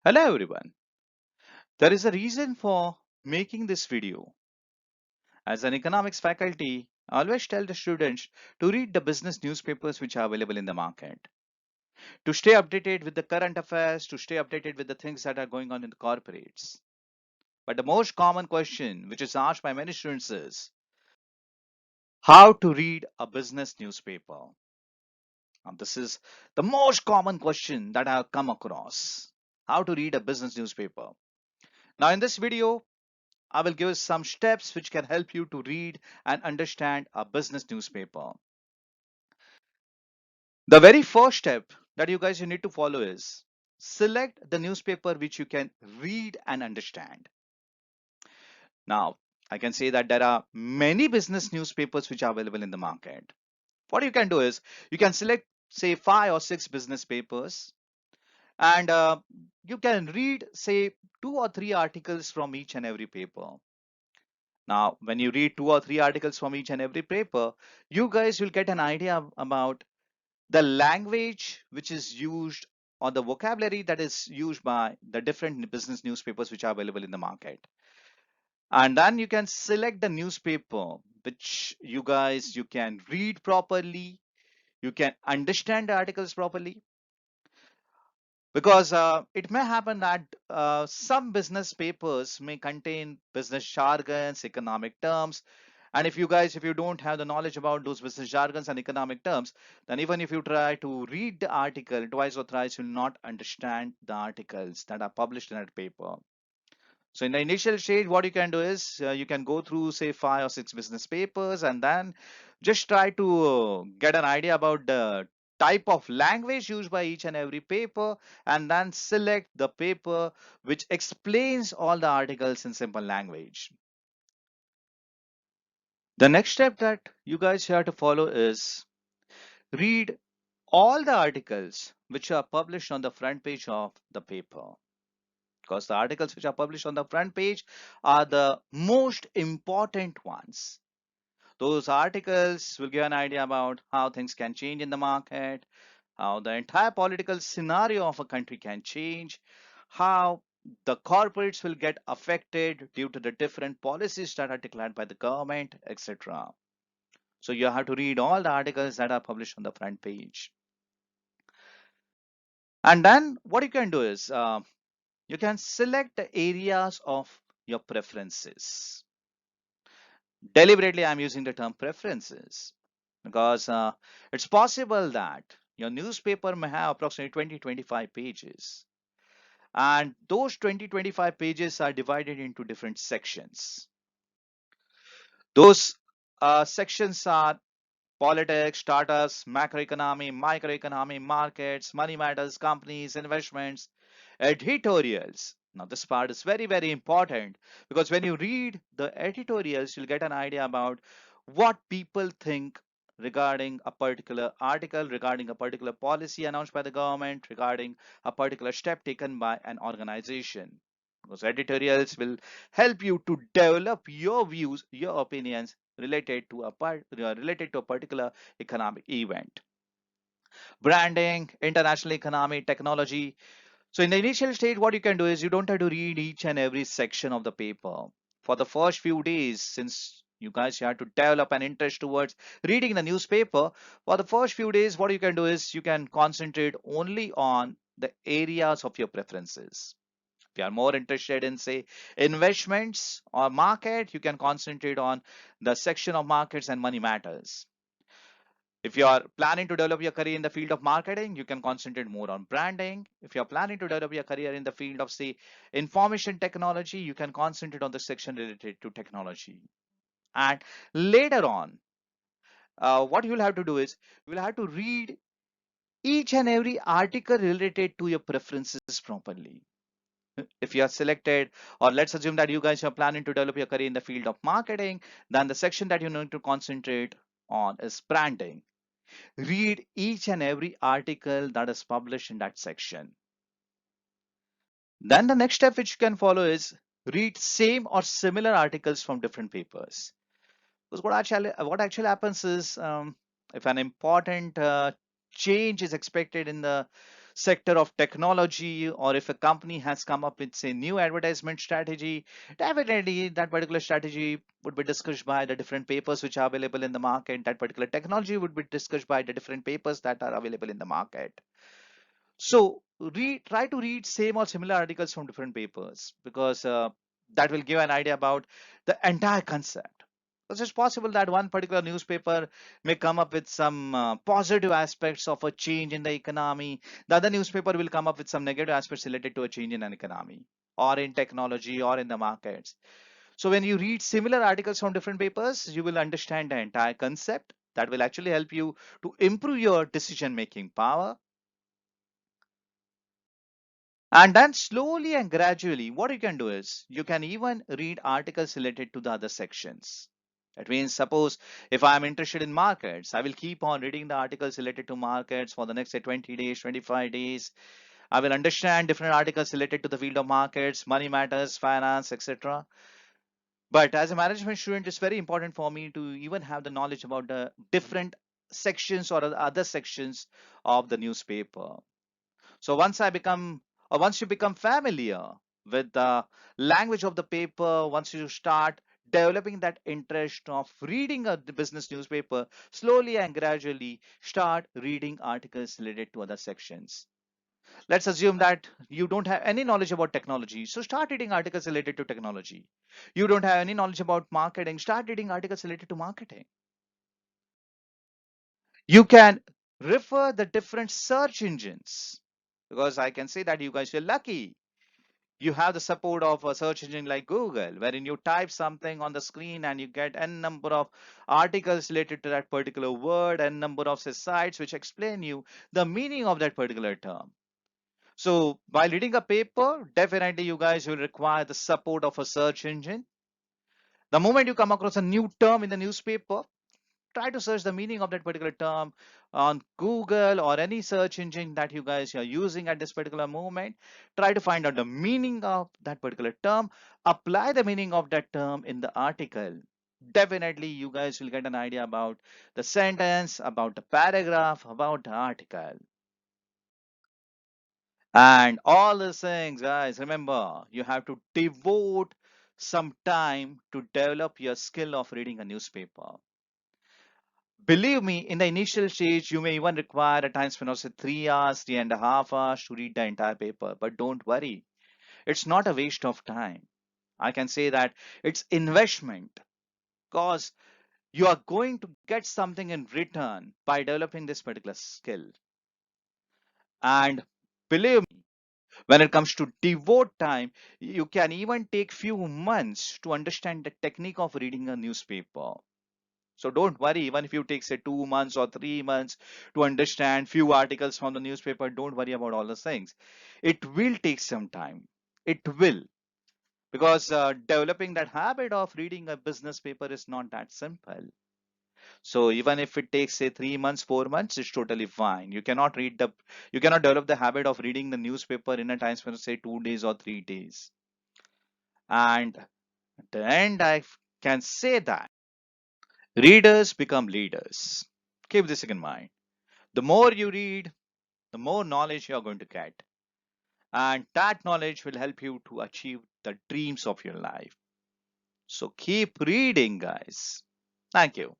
Hello everyone. There is a reason for making this video. As an economics faculty, I always tell the students to read the business newspapers which are available in the market, to stay updated with the current affairs, to stay updated with the things that are going on in the corporates. But the most common question which is asked by many students is how to read a business newspaper. And this is the most common question that I have come across. How to read a business newspaper. Now in this video, I will give some steps which can help you to read and understand a business newspaper. The very first step that you need to follow is select the newspaper which you can read and understand. Now, I can say that there are many business newspapers which are available in the market. What you can do is you can select say 5 or 6 business papers and you can read say 2 or 3 articles from each and every paper. Now, when you read 2 or 3 articles from each and every paper, you guys will get an idea about the language which is used or the vocabulary that is used by the different business newspapers which are available in the market. And then you can select the newspaper which you can read properly, you can understand the articles properly. Because it may happen that some business papers may contain business jargons, economic terms, and if you don't have the knowledge about those business jargons and economic terms, then even if you try to read the article twice or thrice, you'll not understand the articles that are published in that paper. So in the initial stage, what you can do is you can go through say 5 or 6 business papers and then just try to get an idea about the type of language used by each and every paper and then select the paper which explains all the articles in simple language. The next step that you guys have to follow is read all the articles which are published on the front page of the paper, because the articles which are published on the front page are the most important ones. Those articles will give an idea about how things can change in the market, how the entire political scenario of a country can change, how the corporates will get affected due to the different policies that are declared by the government, etc. So you have to read all the articles that are published on the front page. And then what you can do is you can select the areas of your preferences. Deliberately, I'm using the term preferences because it's possible that your newspaper may have approximately 20-25 pages. And those 20-25 pages are divided into different sections. Those sections are politics, startups, macroeconomy, microeconomy, markets, money matters, companies, investments, editorials. Now, this part is very, very important because when you read the editorials, you'll get an idea about what people think regarding a particular article, regarding a particular policy announced by the government, regarding a particular step taken by an organization. Those editorials will help you to develop your views, your opinions related to a particular economic event. Branding, international economy, technology. So in the initial stage, what you can do is you don't have to read each and every section of the paper. For the first few days, since you guys have to develop an interest towards reading the newspaper, for the first few days, what you can do is you can concentrate only on the areas of your preferences. If you are more interested in say investments or market, you can concentrate on the section of markets and money matters. If you are planning to develop your career in the field of marketing, you can concentrate more on branding. If you're planning to develop your career in the field of say information technology, you can concentrate on the section related to technology. And later on, what you will have to do is you will have to read each and every article related to your preferences properly. If you are selected, or let's assume that you guys are planning to develop your career in the field of marketing, then the section that you need to concentrate on is branding. Read each and every article that is published in that section. Then the next step which you can follow is read same or similar articles from different papers. Because what actually happens is if an important change is expected in the sector of technology, or if a company has come up with a new advertisement strategy, definitely that particular strategy would be discussed by the different papers which are available in the market. That particular technology would be discussed by the different papers that are available in the market. So try to read same or similar articles from different papers, because that will give an idea about the entire concept. Because it's possible that one particular newspaper may come up with some positive aspects of a change in the economy. The other newspaper will come up with some negative aspects related to a change in an economy or in technology or in the markets. So when you read similar articles from different papers, you will understand the entire concept. That will actually help you to improve your decision making power. And then slowly and gradually, what you can do is you can even read articles related to the other sections. That means, suppose if I'm interested in markets, I will keep on reading the articles related to markets for the next, say, 20 days, 25 days. I will understand different articles related to the field of markets, money matters, finance, etc. But as a management student, it's very important for me to even have the knowledge about the different sections or the other sections of the newspaper. So once you become familiar with the language of the paper, once you start developing that interest of reading the business newspaper, slowly and gradually start reading articles related to other sections. Let's assume that you don't have any knowledge about technology, so start reading articles related to technology. You don't have any knowledge about marketing, start reading articles related to marketing. You can refer the different search engines, because I can say that you guys are lucky. You have the support of a search engine like Google, wherein you type something on the screen and you get n number of articles related to that particular word, and number of sites which explain you the meaning of that particular term. So while reading a paper, definitely you guys will require the support of a search engine. The moment you come across a new term in the newspaper, try to search the meaning of that particular term on Google or any search engine that you guys are using at this particular moment. Try to find out the meaning of that particular term, apply the meaning of that term in the article. Definitely you guys will get an idea about the sentence, about the paragraph, about the article. And all these things, guys, remember, you have to devote some time to develop your skill of reading a newspaper. Believe me, in the initial stage, you may even require a time span of say 3 hours, 3.5 hours to read the entire paper. But don't worry, it's not a waste of time. I can say that it's investment, because you are going to get something in return by developing this particular skill. And believe me, when it comes to devote time, you can even take few months to understand the technique of reading a newspaper. So don't worry, even if you take say 2 months or 3 months to understand few articles from the newspaper, don't worry about all those things. It will take some time. It will, because developing that habit of reading a business paper is not that simple. So even if it takes say 3 months, 4 months, it's totally fine. You cannot develop the habit of reading the newspaper in a time span of say 2 days or 3 days. And at the end, I can say that readers become leaders. Keep this in mind. The more you read, the more knowledge you're going to get. And that knowledge will help you to achieve the dreams of your life. So keep reading, guys. Thank you.